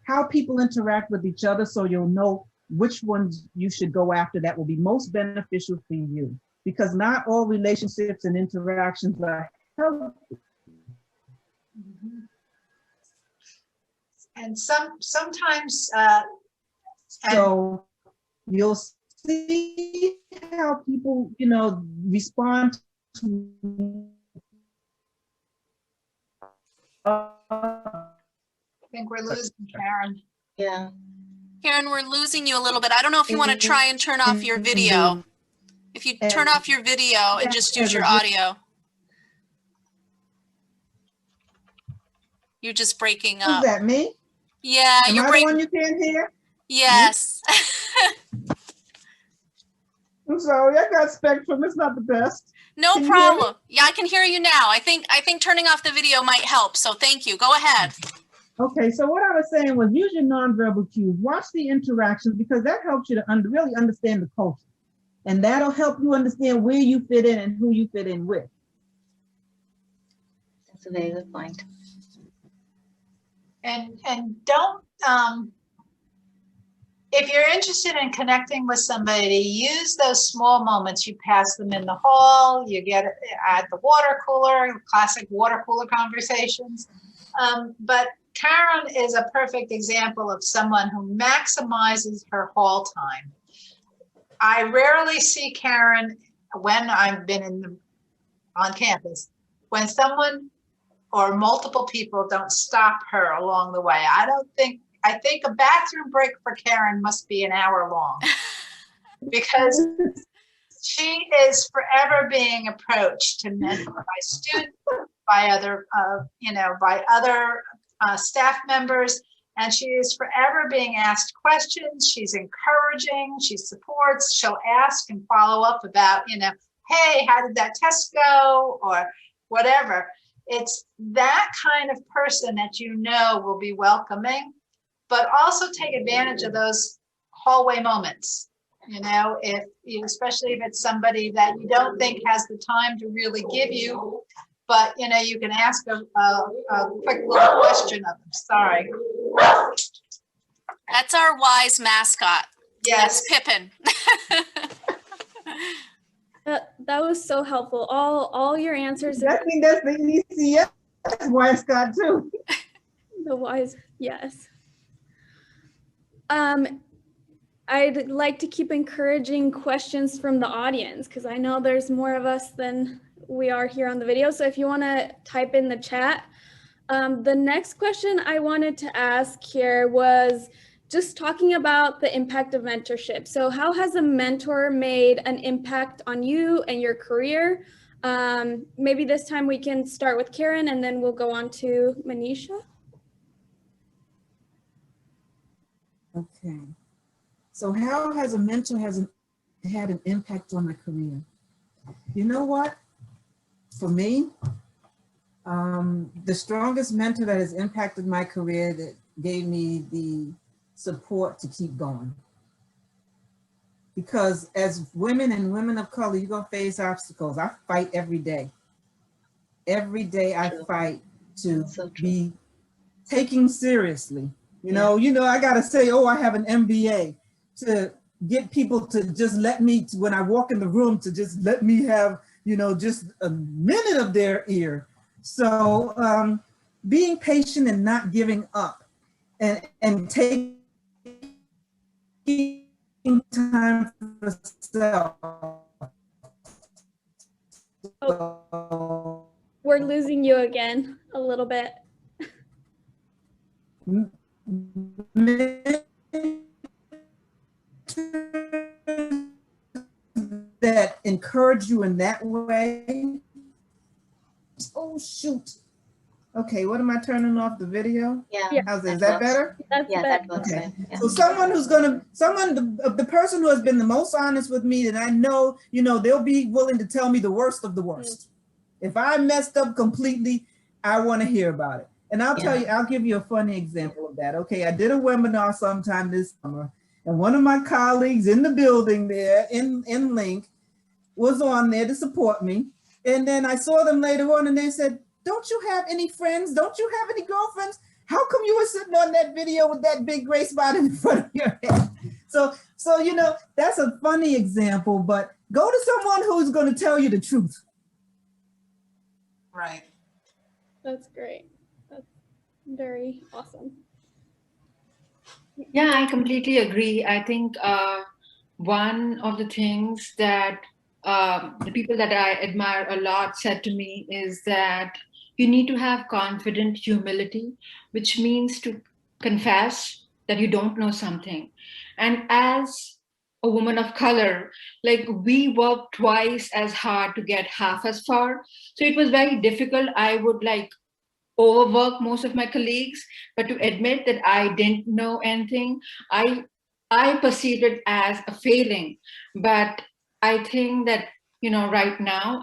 how people interact with each other, so you'll know which ones you should go after that will be most beneficial for you. Because not all relationships and interactions are healthy.
And sometimes,
so you'll see how people, you know, respond to.
I think we're losing Karen.
Yeah.
Karen, we're losing you a little bit. I don't know if you want to try and turn off your video. If you turn off your video and just use your audio. You're just breaking
Is
up.
that me?
Yeah,
Am
you're
I the
breaking.
one you can't hear?
Yes.
I'm sorry, I got Spectrum. It's not the best.
No
Can you hear me?
problem. Yeah, I can hear you now. I think turning off the video might help. So thank you. Go ahead.
Okay, so what I was saying was use your nonverbal cues, watch the interactions, because that helps you to really understand the culture. And that'll help you understand where you fit in and who you fit in with.
That's a very good point.
And don't, if you're interested in connecting with somebody, use those small moments. You pass them in the hall, you get it at the water cooler, classic water cooler conversations. But Karen is a perfect example of someone who maximizes her hall time. I rarely see Karen when I've been on campus, when someone or multiple people don't stop her along the way. I think a bathroom break for Karen must be an hour long, because she is forever being approached to mentor by students, by other, staff members, and she is forever being asked questions. She's encouraging, she supports, she'll ask and follow up about, hey, how did that test go, or whatever. It's that kind of person that will be welcoming, but also take advantage of those hallway moments. Especially if it's somebody that you don't think has the time to really give you, but you can ask a quick little question of them. Sorry.
That's our wise mascot.
Yes.
That's Pippin.
That was so helpful. All your answers.
I think that's the ECS wise Scott too.
The wise, yes. I'd like to keep encouraging questions from the audience, because I know there's more of us than we are here on the video. So if you want to type in the chat. The next question I wanted to ask here was just talking about the impact of mentorship. So how has a mentor made an impact on you and your career? Maybe this time we can start with Karen, and then we'll go on to Manisha.
Okay. So how has a mentor had an impact on my career? You know what? For me, the strongest mentor that has impacted my career, that gave me the support to keep going, because as women and women of color, you're gonna face obstacles. I fight every day. Every day I
True.
fight to
So true.
be taken seriously. You know, I gotta say, oh, I have an MBA, to get people to just let me, when I walk in the room, to just let me have, just a minute of their ear. So being patient and not giving up, and taking time for self.
Oh, we're losing you again a little bit.
That encourage you in that way. Oh shoot. Okay, what am I turning off the video?
Yeah.
Is that
works.
better?
That's
Yeah,
better.
that works.
Okay.
Fine. Yeah.
So the person who has been the most honest with me, that I know, they'll be willing to tell me the worst of the worst. If I messed up completely, I want to hear about it. And I'll give you a funny example of that. Okay, I did a webinar sometime this summer, and one of my colleagues in the building there in Link was on there to support me. And then I saw them later on and they said, don't you have any friends? Don't you have any girlfriends? How come you were sitting on that video with that big gray spot in front of your head? So that's a funny example, but go to someone who's going to tell you the truth.
Right.
That's great. That's very awesome.
Yeah, I completely agree. I think one of the things that the people that I admire a lot said to me is that you need to have confident humility, which means to confess that you don't know something. And as a woman of color, like, we work twice as hard to get half as far. So it was very difficult. I would overwork most of my colleagues, but to admit that I didn't know anything, I perceived it as a failing. But I think that, right now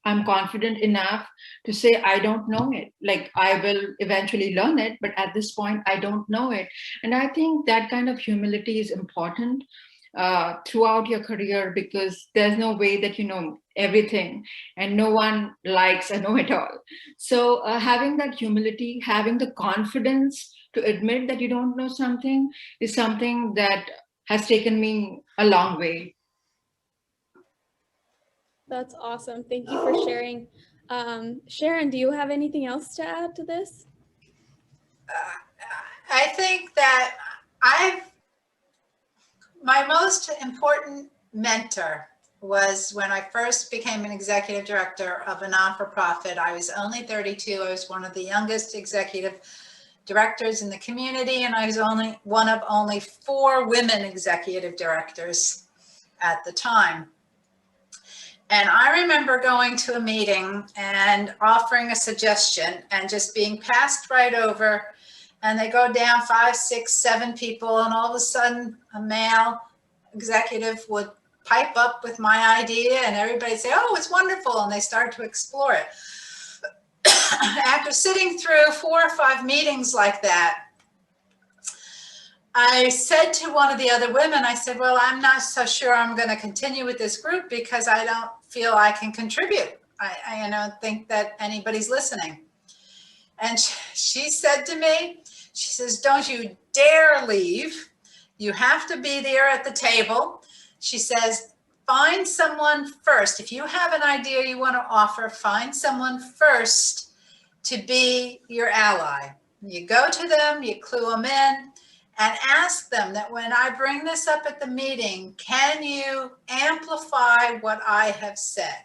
I'm confident enough to say I don't know it. Like, I will eventually learn it, but at this point I don't know it. And I think that kind of humility is important throughout your career, because there's no way that you know everything, and no one likes a know-it-all. So having that humility, having the confidence to admit that you don't know something, is something that has taken me a long way.
That's awesome. Thank you for sharing. Sharon, do you have anything else to add to this?
I think that my most important mentor was when I first became an executive director of a not-for-profit. I was only 32. I was one of the youngest executive directors in the community, and I was only one of only 4 women executive directors at the time. And I remember going to a meeting and offering a suggestion and just being passed right over. And they go down 5, 6, 7 people, and all of a sudden a male executive would pipe up with my idea, and everybody say, oh, it's wonderful, and they start to explore it. After sitting through 4 or 5 meetings like that, I said to one of the other women, I said, well, I'm not so sure I'm going to continue with this group because I don't feel I can contribute. I don't think that anybody's listening. And she said to me, she says, don't you dare leave. You have to be there at the table. She says, find someone first. If you have an idea you want to offer, find someone first to be your ally. You go to them, you clue them in, and ask them that when I bring this up at the meeting, can you amplify what I have said?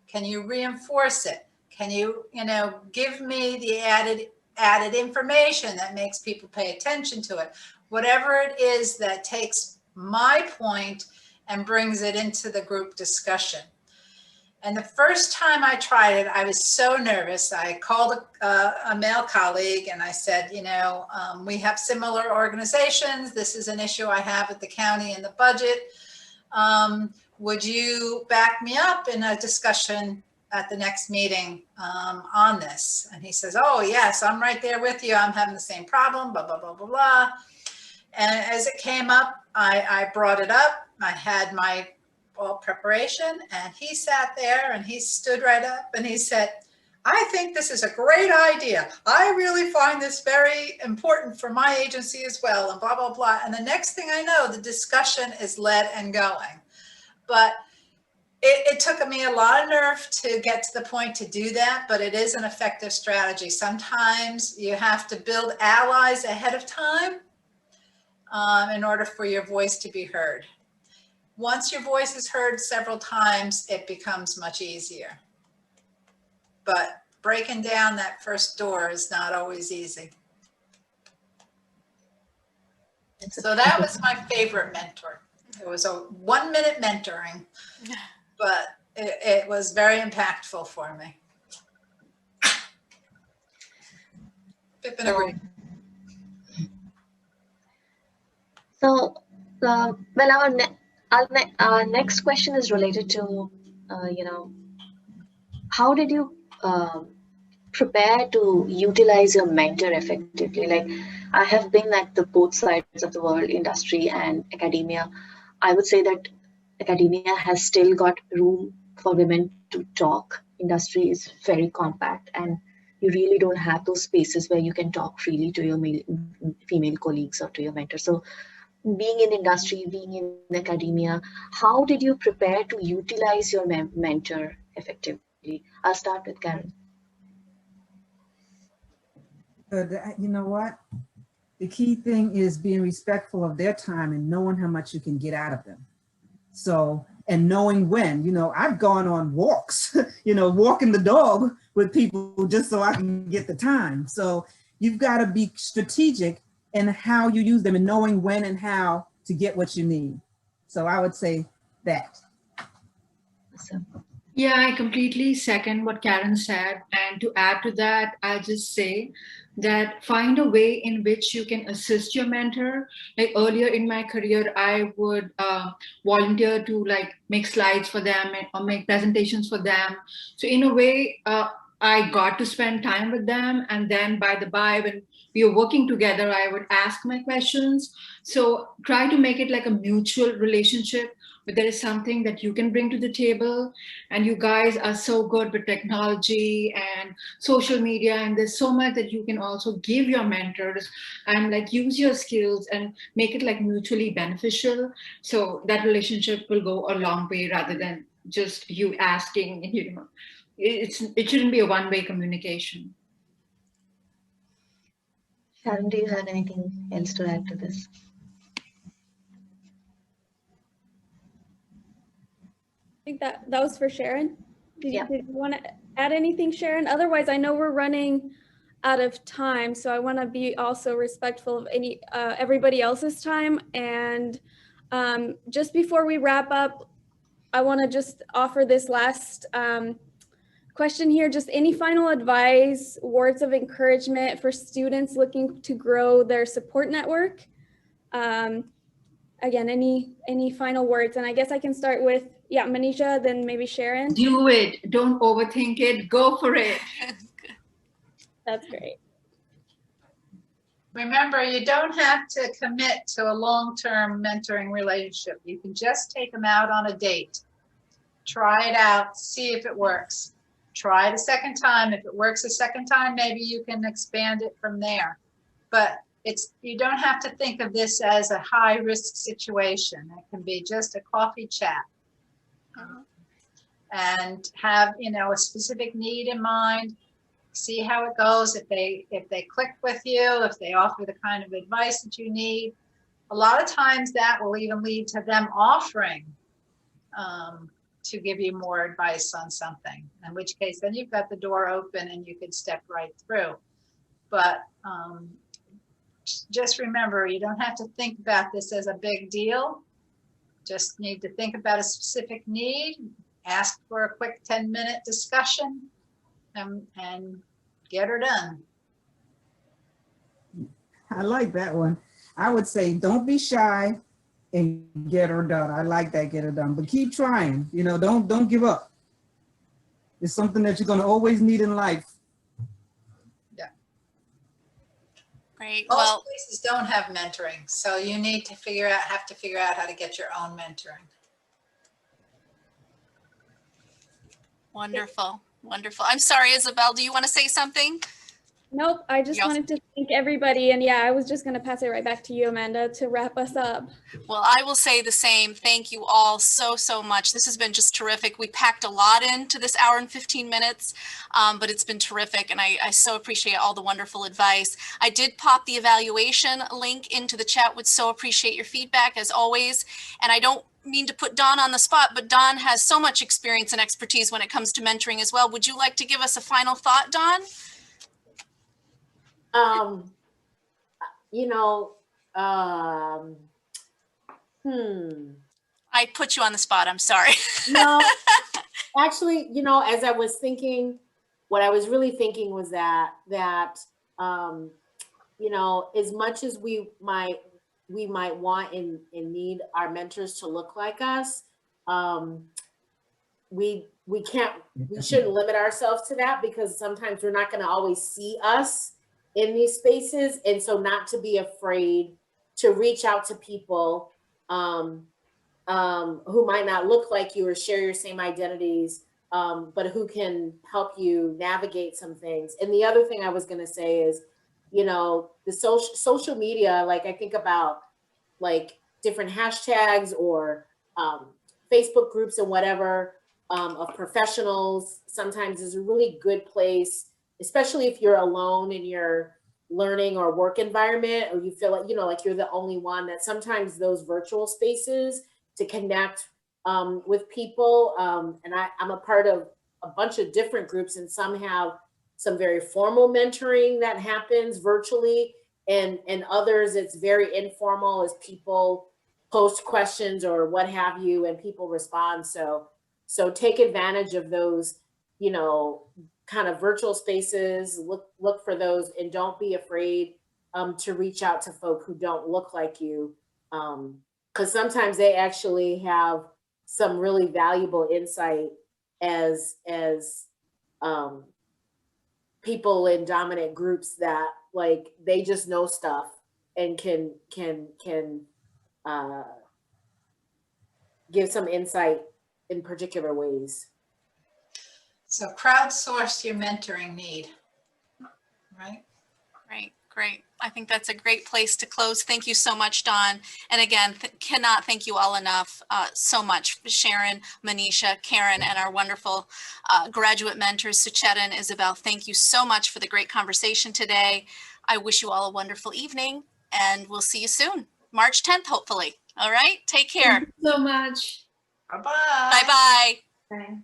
Can you reinforce it? Can you, give me the added information that makes people pay attention to it? Whatever it is that takes my point and brings it into the group discussion. And the first time I tried it, I was so nervous. I called a male colleague and I said, we have similar organizations. This is an issue I have at the county and the budget. Would you back me up in a discussion at the next meeting on this? And he says, oh, yes, I'm right there with you. I'm having the same problem, blah, blah, blah, blah, blah. And as it came up, I brought it up. I had my all preparation, and he sat there and he stood right up and he said, I think this is a great idea. I really find this very important for my agency as well, and blah, blah, blah. And the next thing I know, the discussion is led and going. But it took me a lot of nerve to get to the point to do that, but it is an effective strategy. Sometimes you have to build allies ahead of time in order for your voice to be heard. Once your voice is heard several times, it becomes much easier. But breaking down that first door is not always easy. So that was my favorite mentor. It was a 1-minute mentoring, but it was very impactful for me. Pippin agreed.
So, well, our next question is related to, how did you prepare to utilize your mentor effectively? Like, I have been at the both sides of the world, industry and academia. I would say that academia has still got room for women to talk. Industry is very compact, and you really don't have those spaces where you can talk freely to your female colleagues or to your mentor. So being in industry, being in academia, how did you prepare to utilize your mentor effectively? I'll start with Karen.
You know what? The key thing is being respectful of their time and knowing how much you can get out of them. So, and knowing when, I've gone on walks, walking the dog with people just so I can get the time. So you've got to be strategic in how you use them and knowing when and how to get what you need. So I would say that.
Awesome.
Yeah, I completely second what Karen said. And to add to that, I'll just say that find a way in which you can assist your mentor. Like earlier in my career, I would volunteer to make slides for them or make presentations for them. So in a way, I got to spend time with them. And then by the by, when we were working together, I would ask my questions. So try to make it like a mutual relationship, where there is something that you can bring to the table. And you guys are so good with technology and social media, and there's so much that you can also give your mentors and use your skills and make it mutually beneficial. So that relationship will go a long way rather than just you asking, it shouldn't be a one-way communication.
Sharon, do you have anything else to add to this?
I think that was for Sharon. Did
Yeah.
you want to add anything, Sharon? Otherwise, I know we're running out of time, so I want to be also respectful of everybody else's time. And just before we wrap up, I want to just offer this last question here. Just any final advice, words of encouragement for students looking to grow their support network? Again, any final words? And I guess I can start with, Manisha, then maybe Sharon.
Do it. Don't overthink it. Go for it.
That's great.
Remember, you don't have to commit to a long-term mentoring relationship. You can just take them out on a date. Try it out, see if it works. Try it a second time. If it works a second time, maybe you can expand it from there. But you don't have to think of this as a high-risk situation. It can be just a coffee chat. And have a specific need in mind. See how it goes. If they click with you, if they offer the kind of advice that you need, a lot of times that will even lead to them offering to give you more advice on something, in which case then you've got the door open and you could step right through. But just remember, you don't have to think about this as a big deal. Just need to think about a specific need, ask for a quick 10-minute discussion, and get her done.
I like that one. I would say don't be shy and get her done. I like that, get her done, but keep trying. Don't give up. It's something that you're going to always need in life.
Yeah.
Great.
Most
Well,
places don't have mentoring, so you need to have to figure out how to get your own mentoring.
wonderful. Wonderful. I'm sorry, Isabel, do you want to say something?
Nope, I just
Yes.
wanted to thank everybody. And yeah, I was just going to pass it right back to you, Amanda, to wrap us up.
Well, I will say the same. Thank you all so, so much. This has been just terrific. We packed a lot into this hour and 15 minutes, but it's been terrific. And I so appreciate all the wonderful advice. I did pop the evaluation link into the chat. Would so appreciate your feedback as always. And I don't mean to put Dawn on the spot, but Dawn has so much experience and expertise when it comes to mentoring as well. Would you like to give us a final thought, Dawn?
You know,
I put you on the spot. I'm sorry.
no, actually, you know, as I was thinking, what I was really thinking was that you know, as much as we might want and need our mentors to look like us, we shouldn't limit ourselves to that, because sometimes we're not going to always see us in these spaces. And so not to be afraid to reach out to people who might not look like you or share your same identities, but who can help you navigate some things. And the other thing I was going to say is, you know, the social media, like I think about like different hashtags or Facebook groups and whatever of professionals sometimes is a really good place, especially if you're alone in your learning or work environment, or you feel like, you know, like you're the only one, that sometimes those virtual spaces to connect with people. And I'm a part of a bunch of different groups, and some have some very formal mentoring that happens virtually, and others it's very informal as people post questions or what have you, and people respond. So take advantage of those, you know, kind of virtual spaces. Look for those, and don't be afraid to reach out to folk who don't look like you, because sometimes they actually have some really valuable insight as people in dominant groups that like they just know stuff and can give some insight in particular ways.
So crowdsource your mentoring need, right?
Great, great. I think that's a great place to close. Thank you so much, Dawn. And again, cannot thank you all enough so much. Sharon, Manisha, Karen, and our wonderful graduate mentors, Sucheta and Isabel. Thank you so much for the great conversation today. I wish you all a wonderful evening, and we'll see you soon. March 10th, hopefully. All right, take care.
Thank you so much.
Bye-bye.
Bye-bye.
Bye.